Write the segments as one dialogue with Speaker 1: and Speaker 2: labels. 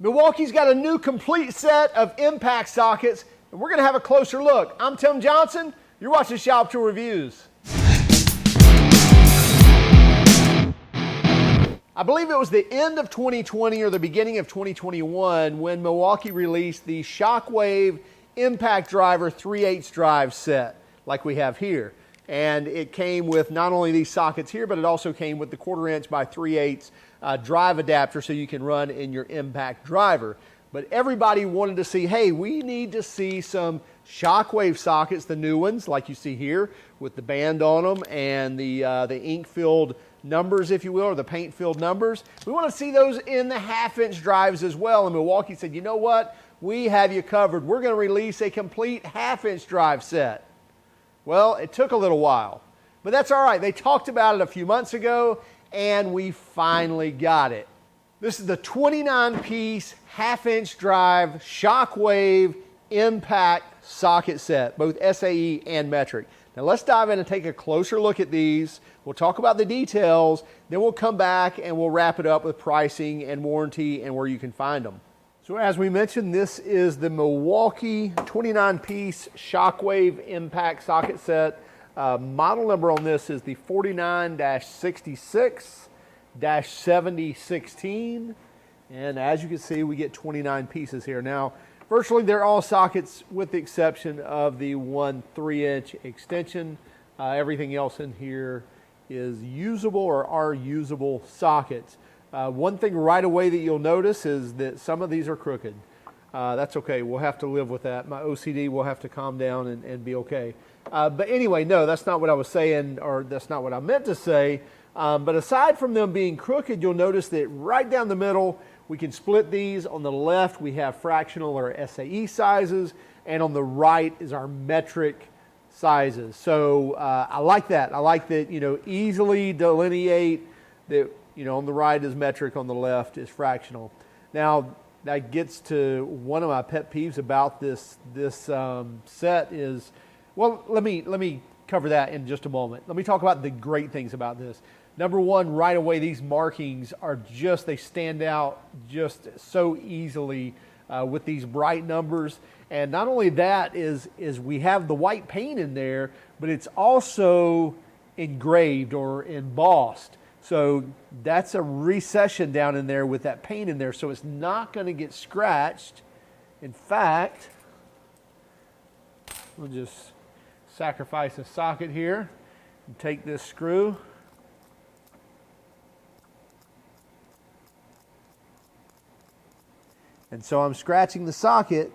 Speaker 1: Milwaukee's got a new complete set of impact sockets, and we're going to have a closer look. I'm Tim Johnson. You're watching Shop Tour Reviews. I believe it was the end of 2020 or the beginning of 2021 when Milwaukee released the Shockwave Impact Driver 3/8 drive set like we have here. And it came with not only these sockets here, but it also came with the 1/4 inch by 3/8 drive adapter so you can run in your impact driver. But everybody wanted to see, hey, we need to see some Shockwave sockets, the new ones like you see here with the band on them and the ink-filled numbers, if you will, or the paint-filled numbers. We want to see those in the 1/2 inch drives as well. And Milwaukee said, you know what? We have you covered. We're going to release a complete 1/2 inch drive set. Well, it took a little while, but that's all right. They talked about it a few months ago, and we finally got it. This is the 29-piece 1/2 inch drive Shockwave Impact Socket set, both SAE and metric. Now let's dive in and take a closer look at these. We'll talk about the details, then we'll come back and we'll wrap it up with pricing and warranty and where you can find them. So as we mentioned, this is the Milwaukee 29-piece Shockwave Impact Socket set. Model number on this is the 49-66-7016. And as you can see, we get 29 pieces here. Now, virtually they're all sockets with the exception of the 1 3-inch extension. Everything else in here is usable or are usable sockets. One thing right away that you'll notice is that some of these are crooked. That's okay. We'll have to live with that. My OCD will have to calm down and be okay. But anyway, no, that's not what I was saying, or that's not what I meant to say. But aside from them being crooked, you'll notice that right down the middle, we can split these. On the left, we have fractional or SAE sizes, and on the right is our metric sizes. So I like that. I like that, easily delineate that, on the right is metric, on the left is fractional. Now, that gets to one of my pet peeves about this set is, well, let me cover that in just a moment. Let me talk about the great things about this. Number one, right away, these markings are they stand out just so easily with these bright numbers. And not only that is we have the white paint in there, but it's also engraved or embossed. So that's a recession down in there with that paint in there, so it's not going to get scratched. In fact, we'll just sacrifice a socket here and take this screw. And so I'm scratching the socket,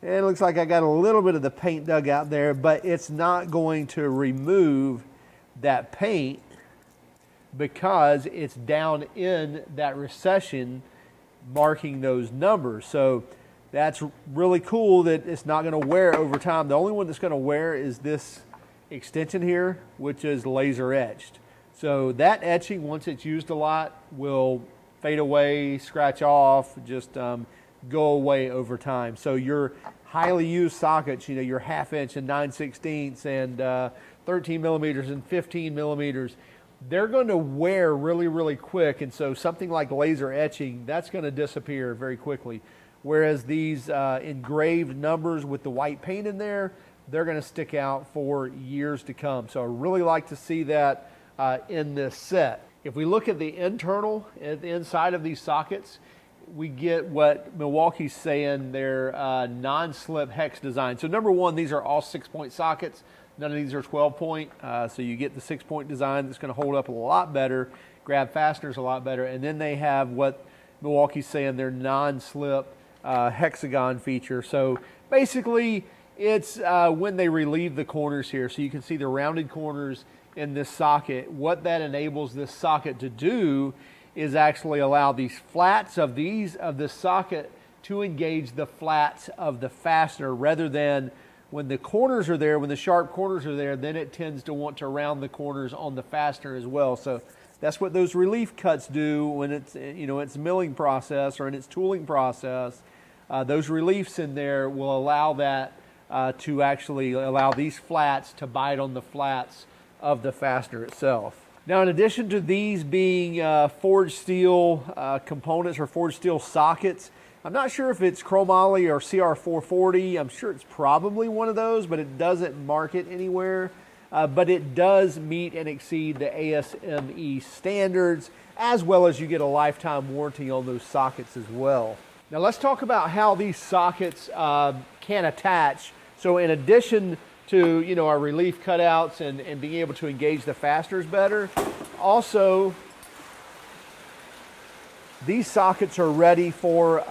Speaker 1: and it looks like I got a little bit of the paint dug out there, but it's not going to remove that paint because it's down in that recession marking those numbers. So that's really cool that it's not going to wear over time. The only one that's going to wear is this extension here, which is laser etched. So that etching, once it's used a lot, will fade away, scratch off, just go away over time. So your highly used sockets, your 1/2 inch and 9/16 and 13 millimeters and 15 millimeters, they're going to wear really, really quick. And so something like laser etching, that's going to disappear very quickly. Whereas these engraved numbers with the white paint in there, they're going to stick out for years to come. So I really like to see that in this set. If we look at the internal, at the inside of these sockets, we get what Milwaukee's saying their non-slip hex design. So number one, these are all 6-point sockets. None of these are 12-point, so you get the 6-point design that's going to hold up a lot better, grab fasteners a lot better, and then they have what Milwaukee's saying their non-slip Hexagon feature. So basically, it's when they relieve the corners here, so you can see the rounded corners in this socket. What that enables this socket to do is actually allow these flats of this socket to engage the flats of the fastener rather than when the corners are there, when the sharp corners are there, then it tends to want to round the corners on the fastener as well. So that's what those relief cuts do when it's, its milling process or in its tooling process. Those reliefs in there will allow that to actually allow these flats to bite on the flats of the fastener itself. Now, in addition to these being forged steel components or forged steel sockets, I'm not sure if it's chromoly or CR440. I'm sure it's probably one of those, but it doesn't mark it anywhere. But it does meet and exceed the ASME standards, as well as you get a lifetime warranty on those sockets as well. Now let's talk about how these sockets can attach. So in addition to, you know, our relief cutouts and being able to engage the fasteners better, also these sockets are ready for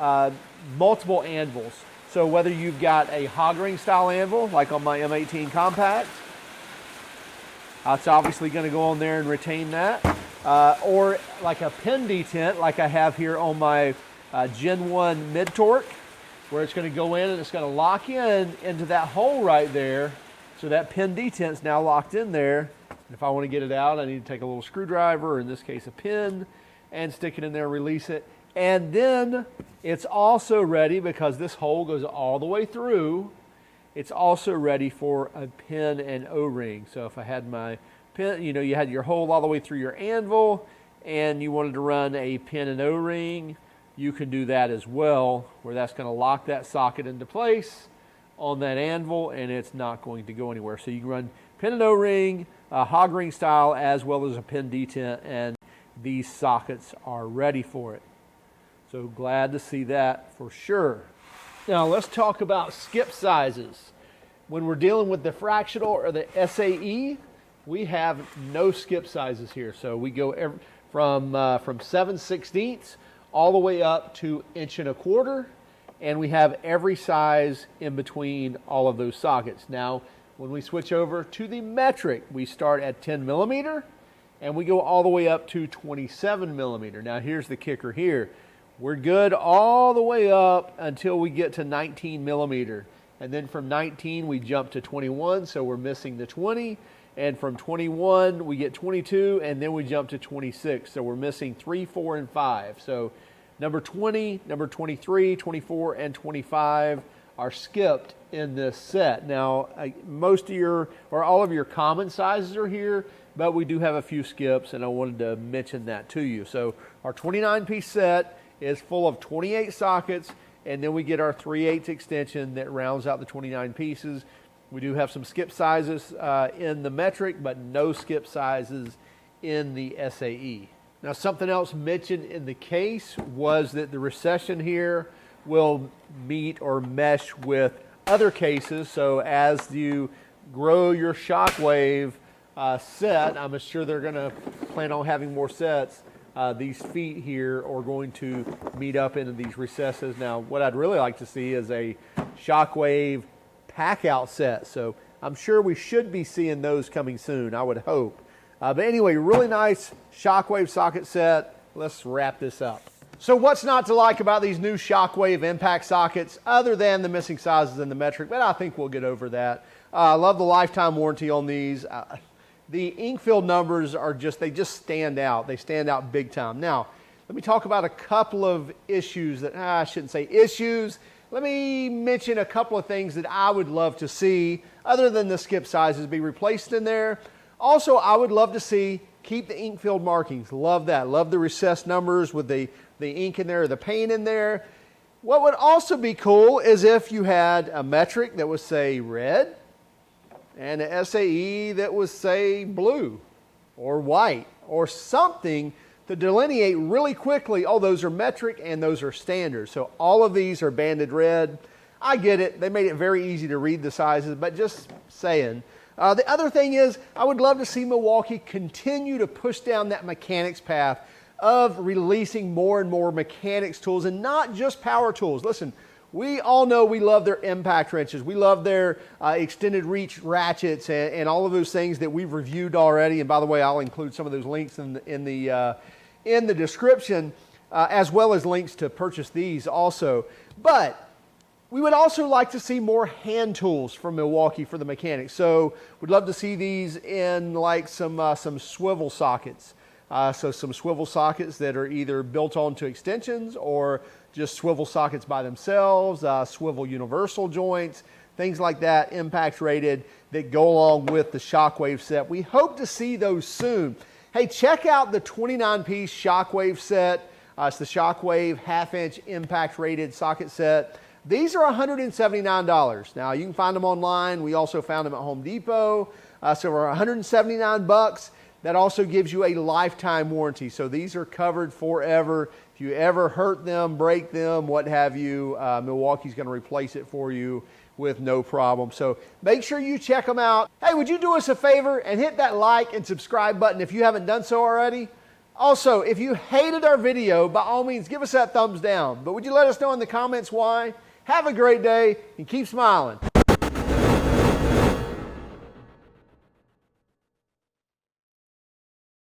Speaker 1: multiple anvils. So whether you've got a hog ring style anvil, like on my M18 Compact, it's obviously going to go on there and retain that, or like a pin detent like I have here on my Gen 1 mid-torque, where it's going to go in and it's going to lock in into that hole right there. So that pin detent's now locked in there. And if I want to get it out, I need to take a little screwdriver, or in this case a pin, and stick it in there, release it. And then it's also ready, because this hole goes all the way through, it's also ready for a pin and O-ring. So if I had my pin, you know, you had your hole all the way through your anvil and you wanted to run a pin and O-ring, you can do that as well, where that's going to lock that socket into place on that anvil and it's not going to go anywhere. So you can run pin and O-ring, hog ring style, as well as a pin detent, and these sockets are ready for it. So glad to see that for sure. Now let's talk about skip sizes. When we're dealing with the fractional or the SAE, we have no skip sizes here. So we go from 7/16 all the way up to 1¼ inch, and we have every size in between all of those sockets. Now, when we switch over to the metric, we start at 10 millimeter and we go all the way up to 27 millimeter. Now here's the kicker here. We're good all the way up until we get to 19 millimeter. And then from 19, we jump to 21, so we're missing the 20. And from 21, we get 22, and then we jump to 26. So we're missing 3, 4, and 5. So number 20, number 23, 24, and 25 are skipped in this set. Now, most of your, or all of your common sizes are here, but we do have a few skips, and I wanted to mention that to you. So our 29-piece set is full of 28 sockets, and then we get our 3/8 extension that rounds out the 29 pieces. We do have some skip sizes in the metric, but no skip sizes in the SAE. Now, something else mentioned in the case was that the recession here will meet or mesh with other cases. So as you grow your Shockwave set, I'm sure they're going to plan on having more sets. These feet here are going to meet up into these recesses. Now, what I'd really like to see is a Shockwave pack-out set. So I'm sure we should be seeing those coming soon, I would hope. But anyway, really nice Shockwave socket set. Let's wrap this up. So what's not to like about these new Shockwave Impact Sockets, other than the missing sizes in the metric? But I think we'll get over that. I love the lifetime warranty on these. The ink field numbers are they just stand out. They stand out big time. Now, let me talk about a couple of issues that, I shouldn't say issues. Let me mention a couple of things that I would love to see, other than the skip sizes, be replaced in there. Also, I would love to see, keep the ink field markings. Love that. Love the recessed numbers with the ink in there, or the paint in there. What would also be cool is if you had a metric that was, say, red, and an SAE that was, say, blue or white, or something to delineate really quickly, oh, those are metric and those are standard. So all of these are banded red. I get it. They made it very easy to read the sizes, but just saying. The other thing is, I would love to see Milwaukee continue to push down that mechanics path of releasing more and more mechanics tools, and not just power tools. Listen, we all know we love their impact wrenches. We love their extended reach ratchets and all of those things that we've reviewed already. And by the way, I'll include some of those links in the description, as well as links to purchase these also. But we would also like to see more hand tools from Milwaukee for the mechanics. So we'd love to see these in like some swivel sockets. So some swivel sockets that are either built onto extensions or just swivel sockets by themselves, swivel universal joints, things like that, impact rated, that go along with the Shockwave set. We hope to see those soon. Hey, check out the 29-piece Shockwave set. It's the Shockwave half-inch impact rated socket set. These are $179. Now you can find them online. We also found them at Home Depot. So for $179, that also gives you a lifetime warranty. So these are covered forever. If you ever hurt them, break them, what have you, Milwaukee's going to replace it for you with no problem. So make sure you check them out. Hey, would you do us a favor and hit that like and subscribe button if you haven't done so already? Also, if you hated our video, by all means, give us that thumbs down. But would you let us know in the comments why? Have a great day and keep smiling.